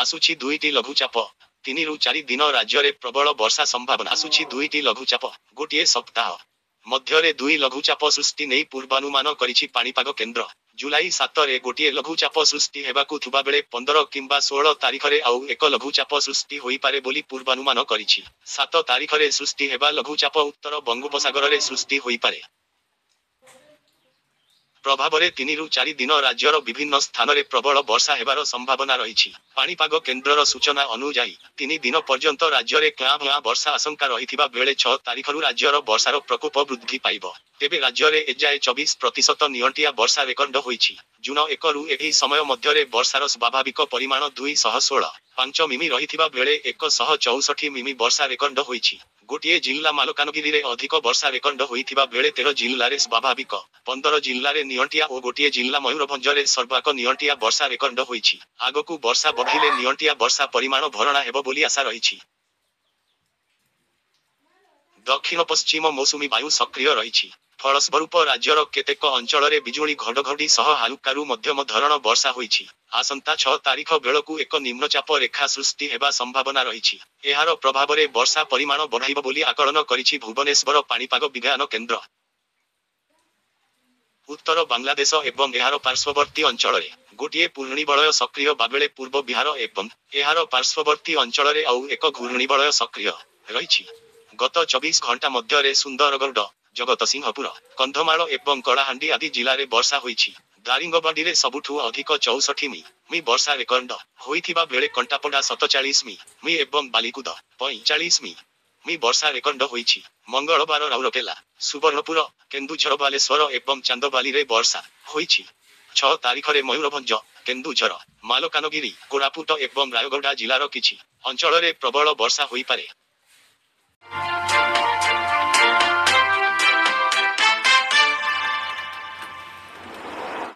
ଆସୁଛି ଦୁଇଟି ଲଘୁଚାପ। 3 ରୁ 4 ଦିନ ରାଜ୍ୟରେ ପ୍ରବଳ ବର୍ଷା ସମ୍ଭାବନା। ଆସୁଛି ଦୁଇଟି ଲଘୁଚାପ। ଗୋଟିଏ ସପ୍ତାହ ମଧ୍ୟରେ 2 ଲଘୁଚାପ ସୃଷ୍ଟି ନେଇ ପୂର୍ବାନୁମାନ କରିଛି ପାଣିପାଗ କେନ୍ଦ୍ର। ଜୁଲାଇ 7ରେ ଗୋଟିଏ ଲଘୁଚାପ ସୃଷ୍ଟି ହେବାକୁ ଥିବାବେଳେ 15 କିମ୍ବା 16 ତାରିଖରେ ଆଉ ଏକ ଲଘୁଚାପ ସୃଷ୍ଟି ହୋଇପାରେ ବୋଲି ପୂର୍ବାନୁମାନ କରିଛି। 7 ତାରିଖରେ ସୃଷ୍ଟି ହେବା ଲଘୁଚାପ ଉତ୍ତର ବଙ୍ଗୋପସାଗରରେ ସୃଷ୍ଟି ହୋଇପାରେ। ପ୍ରଭାବରେ 3 ରୁ 4 ଦିନ ରାଜ୍ୟର ବିଭିନ୍ନ ସ୍ଥାନରେ ପ୍ରବଳ ବର୍ଷା ହେବାର ସମ୍ଭାବନା ରହିଛି। ପାଣିପାଗ କେନ୍ଦ୍ରର ସୂଚନା ଅନୁଯାୟୀ 3 ଦିନ ପର୍ଯ୍ୟନ୍ତ ରାଜ୍ୟରେ କାଁ ଭାଁ ବର୍ଷା ଆଶଙ୍କା ରହିଥିବା ବେଳେ 6 ତାରିଖରୁ ରାଜ୍ୟର ବର୍ଷାର ପ୍ରକୋପ ବୃଦ୍ଧି ପାଇବ। ତେବେ ରାଜ୍ୟରେ ଏଯାଏ 24% ନିଅଣ୍ଟିଆ ବର୍ଷା ରେକର୍ଡ ହୋଇଛି। ଜୁନ 1ରୁ ଏହି ସମୟ ମଧ୍ୟରେ ବର୍ଷାର ସ୍ୱାଭାବିକ ପରିମାଣ 216.5 ମିମି ରହିଥିବା ବେଳେ 164 ମିମି ବର୍ଷା ରେକର୍ଡ ହୋଇଛି। ଗୋଟିଏ ଜିଲ୍ଲା ମାଲକାନଗିରିରେ ଅଧିକ ବର୍ଷା ରେକର୍ଡ ହୋଇଥିବା ବେଳେ 13 ଜିଲ୍ଲାରେ ସ୍ୱାଭାବିକ, 15 ଜିଲ୍ଲାରେ ନିଅଣ୍ଟିଆ ଓ ଗୋଟିଏ ଜିଲ୍ଲା ମୟୂରଭଞ୍ଜରେ ସର୍ବାଧିକ ନିଅଣ୍ଟିଆ ବର୍ଷା ରେକର୍ଡ ହୋଇଛି। ଆଗକୁ ବର୍ଷା ବଢ଼ିଲେ ନିଅଣ୍ଟିଆ ବର୍ଷା ପରିମାଣ ଭରଣା ହେବ ବୋଲି ଆଶା ରହିଛି। ଦକ୍ଷିଣ ପଶ୍ଚିମ ମୌସୁମୀ ବାୟୁ ସକ୍ରିୟ ରହିଛି। ଫଳସ୍ୱରୂପ ରାଜ୍ୟର କେତେକ ଅଞ୍ଚଳରେ ବିଜୁଳି ଘଡ଼ଘଡ଼ି ସହ ହାଲୁକାରୁ ମଧ୍ୟମ ଧରଣ ବର୍ଷା ହୋଇଛି। ଆସନ୍ତା 6 ତାରିଖ ବେଳକୁ ଏକ ନିମ୍ନଚାପ ରେଖା ସୃଷ୍ଟି ହେବା ସମ୍ଭାବନା ରହିଛି। ଏହାର ପ୍ରଭାବରେ ବର୍ଷା ପରିମାଣ ବଢ଼ାଇବ ବୋଲି ଆକଳନ କରିଛି ଭୁବନେଶ୍ୱର ପାଣିପାଗ ବିଜ୍ଞାନ କେନ୍ଦ୍ର। ଉତ୍ତର ବାଂଲାଦେଶ ଏବଂ ଏହାର ପାର୍ଶ୍ୱବର୍ତ୍ତୀ ଅଞ୍ଚଳରେ ଗୋଟିଏ ଘୂର୍ଣ୍ଣିବଳୟ ସକ୍ରିୟ ବେଳେ ପୂର୍ବ ବିହାର ଏବଂ ଏହାର ପାର୍ଶ୍ୱବର୍ତ୍ତୀ ଅଞ୍ଚଳରେ ଆଉ ଏକ ଘୂର୍ଣ୍ଣିବଳୟ ସକ୍ରିୟ ରହିଛି। ଗତ 24 ଘଣ୍ଟା ମଧ୍ୟରେ ସୁନ୍ଦରଗଡ଼, ଜଗତସିଂହପୁର, କନ୍ଧମାଳ ଏବଂ କଳାହାଣ୍ଡି ଆଦି ଜିଲ୍ଲାରେ ବର୍ଷା ହୋଇଛି। ଦାରିଙ୍ଗବାଡିରେ ସବୁଠୁ ଅଧିକ 64 ମି ବର୍ଷା ରେକର୍ଡ ହୋଇଥିବା ବେଳେ କଣ୍ଟାପଡ଼ା 47 ମି ଏବଂ ବାଲିକୁଦ 45 ମି ବର୍ଷା ରେକର୍ଡ ହୋଇଛି। ମଙ୍ଗଳବାର ରାଉରକେଲା, ସୁବର୍ଣ୍ଣପୁର, କେନ୍ଦୁଝର, ବାଲେଶ୍ୱର ଏବଂ ଚାନ୍ଦବାଲିରେ ବର୍ଷା ହୋଇଛି। 6 ତାରିଖରେ ମୟୂରଭଞ୍ଜ, କେନ୍ଦୁଝର, ମାଲକାନଗିରି, କୋରାପୁଟ ଏବଂ ରାୟଗଡ଼ା ଜିଲ୍ଲାର କିଛି ଅଞ୍ଚଳରେ ପ୍ରବଳ ବର୍ଷା ହୋଇପାରେ।